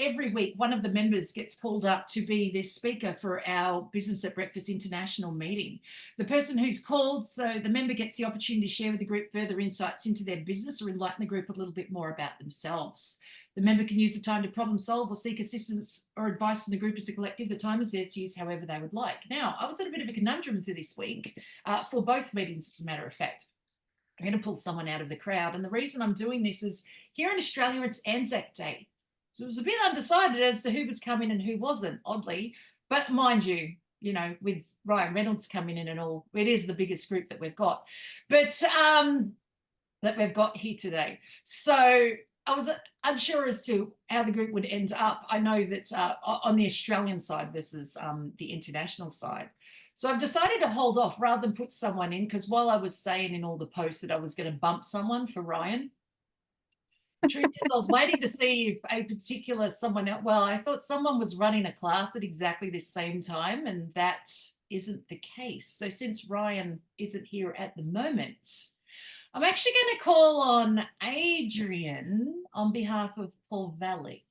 every week, one of the members gets called up to be this speaker for our Business at Breakfast International meeting. The person who's called, so the member gets the opportunity to share with the group further insights into their business or enlighten the group a little bit more about themselves. The member can use the time to problem solve or seek assistance or advice from the group as a collective. The time is theirs to use however they would like. Now, I was in a bit of a conundrum for this week, for both meetings, as a matter of fact. I'm going to pull someone out of the crowd. And the reason I'm doing this is here in Australia, it's Anzac Day. So it was a bit undecided as to who was coming and who wasn't, oddly. But mind you, you know, with Ryan Reynolds coming in and all, it is the biggest group that we've got. But that we've got here today. So I was unsure as to how the group would end up. I know that on the Australian side versus the international side. So I've decided to hold off rather than put someone in, because while I was saying in all the posts that I was going to bump someone for Ryan, the truth is I was waiting to see if a particular someone else, well, I thought someone was running a class at exactly the same time, and that isn't the case. So since Ryan isn't here at the moment, I'm actually going to call on Adrian on behalf of Paul Valach,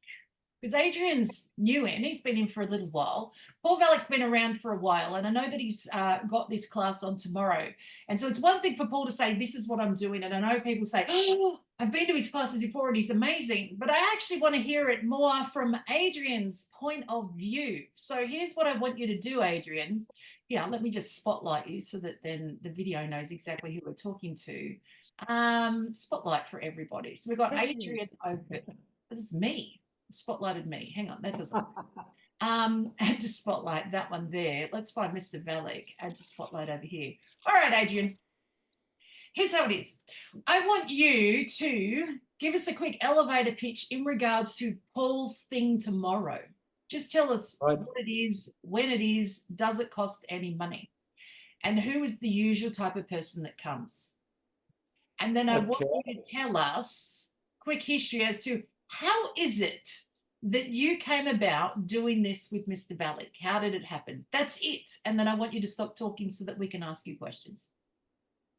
because Adrian's new in. He's been in for a little while. Paul Valach's been around for a while, and I know that he's got this class on tomorrow. And so it's one thing for Paul to say, this is what I'm doing. And I know people say, oh, I've been to his classes before and he's amazing. But I actually want to hear it more from Adrian's point of view. So here's what I want you to do, Adrian. Yeah, let me just spotlight you so that then the video knows exactly who we're talking to. Spotlight for everybody. So we've got Adrian open. This is me. Spotlighted me. Hang on, that doesn't. Add to spotlight, that one there. Let's find Mr. Valach. Add to spotlight over here. All right, Adrian. Here's how it is. I want you to give us a quick elevator pitch in regards to Paul's thing tomorrow. Just tell us what it is, when it is, does it cost any money? And who is the usual type of person that comes? And then I want you to tell us quick history as to how is it that you came about doing this with Mr. Valach? How did it happen? That's it. And then I want you to stop talking so that we can ask you questions.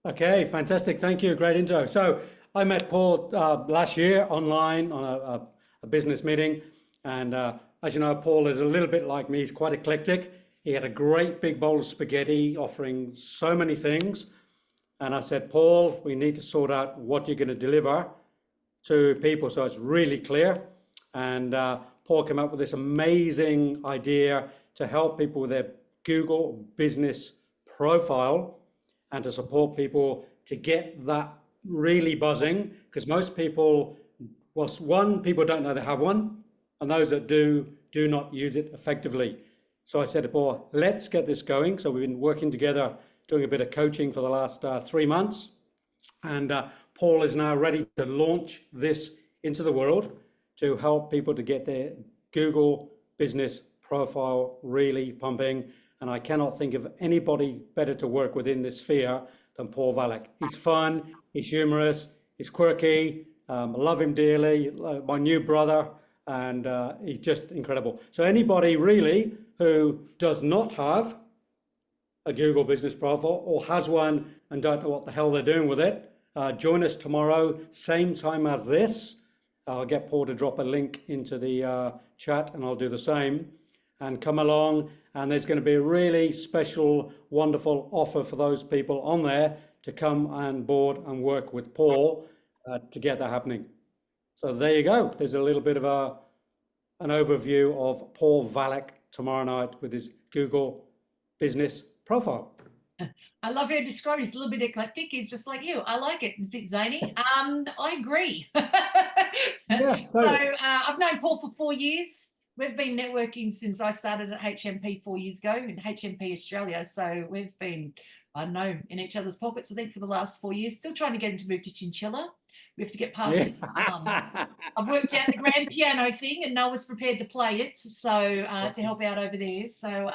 Okay, fantastic. Thank you. Great intro. So I met Paul last year online on a business meeting. And as you know, Paul is a little bit like me. He's quite eclectic. He had a great big bowl of spaghetti offering so many things. And I said, Paul, we need to sort out what you're going to deliver to people so it's really clear. And Paul came up with this amazing idea to help people with their Google business profile and to support people to get that really buzzing, because most people, well, one, people don't know they have one, and those that do not use it effectively. So I said to Paul, let's get this going. So we've been working together, doing a bit of coaching for the last 3 months. And Paul is now ready to launch this into the world to help people to get their Google business profile really pumping. And I cannot think of anybody better to work with in this sphere than Paul Valach. He's fun, he's humorous, he's quirky, I love him dearly, my new brother, and he's just incredible. So anybody really who does not have a Google business profile or has one and don't know what the hell they're doing with it, join us tomorrow, same time as this. I'll get Paul to drop a link into the chat and I'll do the same. And come along, and there's going to be a really special, wonderful offer for those people on there to come on board and work with Paul to get that happening. So there you go. There's a little bit of an overview of Paul Valach tomorrow night with his Google business profile. I love how you describe it. He's a little bit eclectic. He's just like you. I like it. It's a bit zany. I agree. Yeah, totally. So I've known Paul for 4 years. We've been networking since I started at HMP 4 years ago in HMP Australia. So we've been, I don't know, in each other's pockets, I think, for the last 4 years. Still trying to get him to move to Chinchilla. We have to get past his I've worked out the grand piano thing and Noah's prepared to play it. So to help out over there. So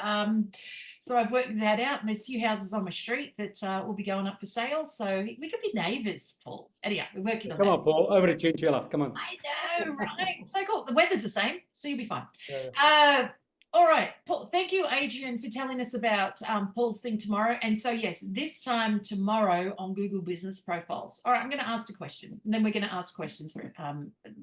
so I've worked that out, and there's a few houses on my street that will be going up for sale. So we could be neighbours, Paul. Anyhow, we're working on that. Come on, Paul, over to Chinchilla. Come on. I know, right? So cool. The weather's the same, so you'll be fine. Yeah. All right, Paul, thank you, Adrian, for telling us about Paul's thing tomorrow. And so, yes, this time tomorrow on Google Business Profiles. All right, I'm going to ask a question, and then we're going to ask questions for it.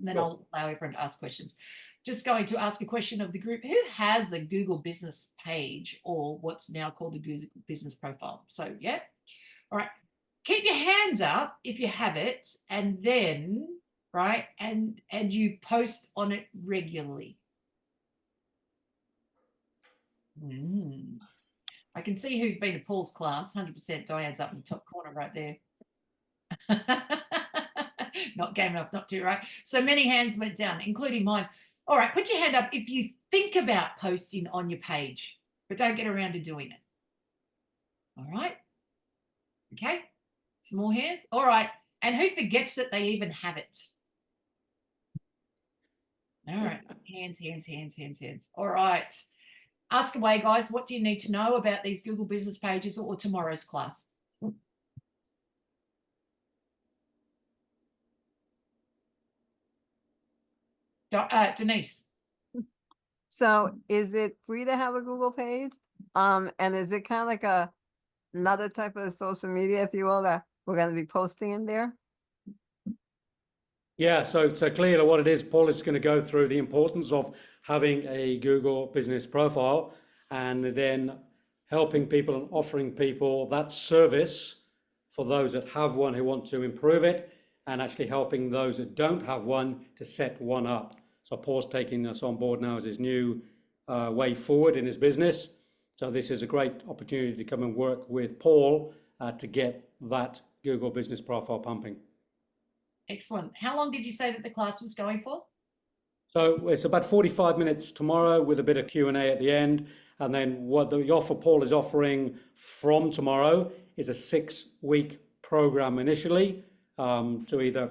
Then I'll allow everyone to ask questions. just going to ask a question of the group. Who has a Google business page or what's now called a Google business profile? So, yeah. All right. Keep your hands up if you have it, and then, right, and you post on it regularly. I can see who's been to Paul's class. 100%. Diane's up in the top corner right there. Not game enough not to, right? So many hands went down, including mine. All right, put your hand up if you think about posting on your page, but don't get around to doing it. All right. Okay. Some more hands. All right. And who forgets that they even have it? All right. Hands, hands, hands, hands, hands. All right. Ask away, guys. What do you need to know about these Google business pages or tomorrow's class? Denise. So is it free to have a Google page? And is it kind of like another type of social media, if you will, that we're going to be posting in there? Yeah, so clearly what it is, Paul is going to go through the importance of having a Google business profile and then helping people and offering people that service for those that have one who want to improve it, and actually helping those that don't have one to set one up. So Paul's taking us on board now as his new way forward in his business. So this is a great opportunity to come and work with Paul to get that Google business profile pumping. Excellent. How long did you say that the class was going for? So it's about 45 minutes tomorrow with a bit of Q&A at the end. And then what the offer Paul is offering from tomorrow is a 6-week program initially to either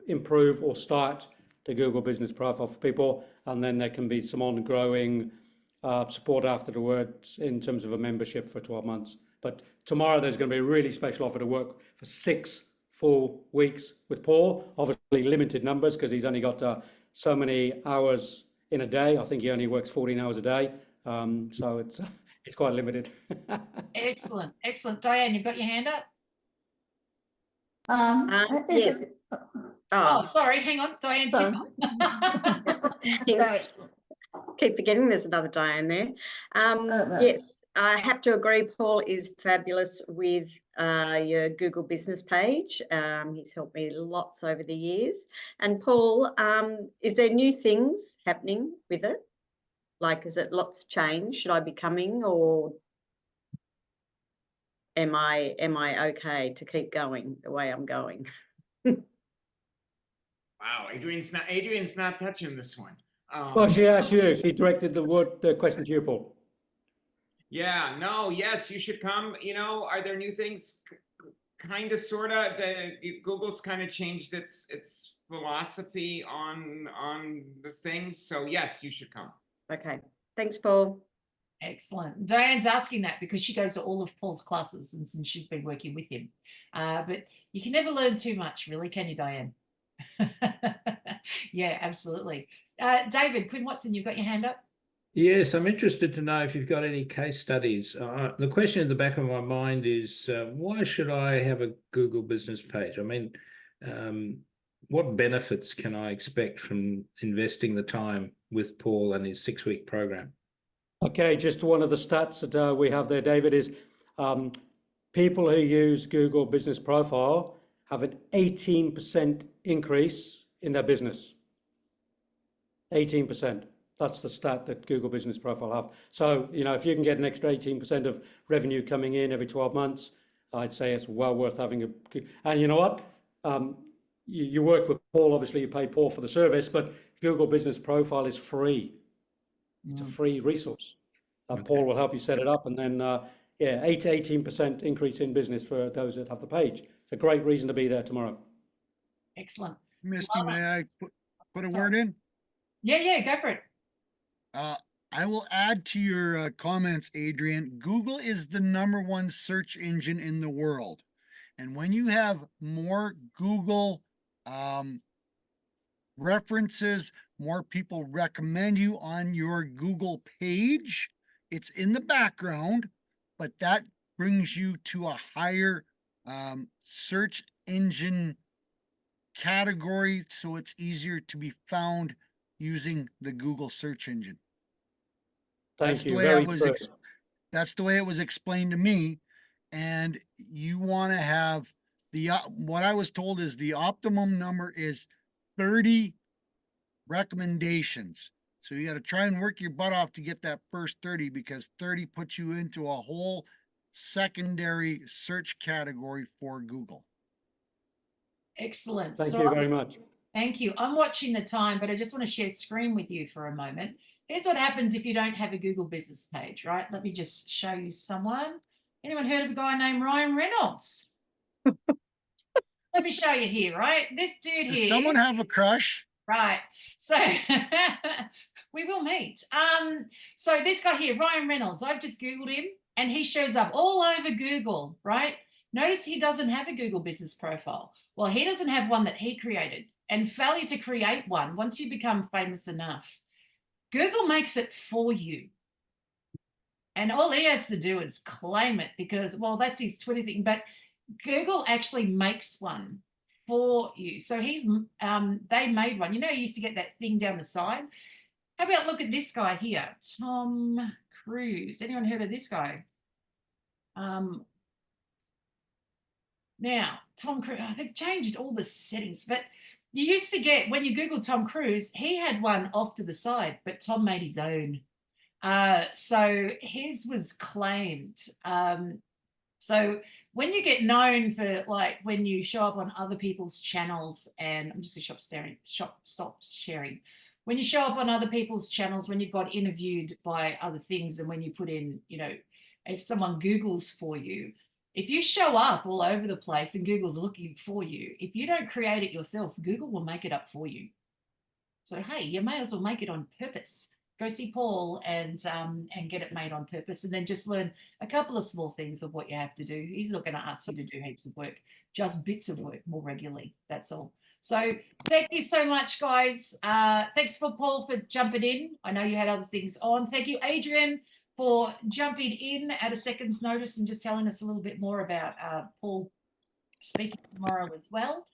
improve or start the Google business profile for people. And then there can be some ongoing support afterwards in terms of a membership for 12 months. But tomorrow there's going to be a really special offer to work for 6 full weeks with Paul. Obviously limited numbers because he's only got so many hours in a day. I think he only works 14 hours a day. So it's quite limited. Excellent, excellent. Diane, you've got your hand up? Yes. Oh, sorry, hang on. Diane Tipper. Yes. Keep forgetting there's another Diane there. Yes, I have to agree, Paul is fabulous with your Google business page. He's helped me lots over the years. And Paul, is there new things happening with it? Like, is it lots change? Should I be coming, or am I okay to keep going the way I'm going? Wow, Adrian's not touching this one. Well, she is. He directed the question to you, Paul. Yeah, no, yes, you should come. Are there new things? Kind of, sort of. Google's kind of changed its philosophy on the things. So yes, you should come. Okay, thanks, Paul. Excellent. Diane's asking that because she goes to all of Paul's classes and since she's been working with him. But you can never learn too much, really, can you, Diane? Yeah, absolutely. David, Quinn Watson, you've got your hand up? Yes, I'm interested to know if you've got any case studies. The question in the back of my mind is, why should I have a Google business page? I mean, what benefits can I expect from investing the time with Paul and his 6-week program? Okay, just one of the stats that we have there, David, is people who use Google Business Profile have an 18% increase in their business. 18%. That's the stat that Google Business Profile have. So, if you can get an extra 18% of revenue coming in every 12 months, I'd say it's well worth having a. And you know what? You work with Paul, obviously you pay Paul for the service, but Google Business Profile is free. It's a free resource. Okay. Paul will help you set it up, and then 8 to 18% increase in business for those that have the page. It's a great reason to be there tomorrow. Excellent. Misty, may I put a word in? Yeah, go for it. I will add to your comments, Adrian. Google is the #1 search engine in the world. And when you have more Google references, more people recommend you on your Google page, it's in the background, but that brings you to a higher search engine category, so it's easier to be found using the Google search engine. Thank That's the you. way Very it was true. that's the way it was explained to me. And you want to have the what I was told is the optimum number is 30 recommendations. So you got to try and work your butt off to get that first 30, because 30 puts you into a whole secondary search category for Google. Excellent. Thank So you very much. thank you. I'm watching the time, but I just want to share screen with you for a moment. Here's what happens if you don't have a Google business page, right? Let me just show you someone. Anyone heard of a guy named Ryan Reynolds? Let me show you here, right? This dude Does here. someone have a crush? Right. So we will meet. So this guy here, Ryan Reynolds, I've just Googled him and he shows up all over Google, right? Notice he doesn't have a Google business profile. Well, he doesn't have one that he created, and failure to create one, once you become famous enough, Google makes it for you. And all he has to do is claim it because, well, that's his Twitter thing, but Google actually makes one for you. So they made one. You know, you used to get that thing down the side. How about look at this guy here, Tom Cruise. Anyone heard of this guy? Now, Tom Cruise, they've changed all the settings, but you used to get, when you Google Tom Cruise, he had one off to the side, but Tom made his own. So his was claimed. So when you get known for, like, when you show up on other people's channels, and I'm just gonna stop sharing. When you show up on other people's channels, when you've got interviewed by other things, and when you put in, you know, if someone Googles for you, if you show up all over the place and Google's looking for you, if you don't create it yourself, Google will make it up for you. So, hey, you may as well make it on purpose. Go see Paul and get it made on purpose, and then just learn a couple of small things of what you have to do. He's not going to ask you to do heaps of work, just bits of work more regularly. That's all. So thank you so much, guys. Thanks for Paul for jumping in. I know you had other things on. Thank you, Adrian, for jumping in at a second's notice and just telling us a little bit more about Paul speaking tomorrow as well.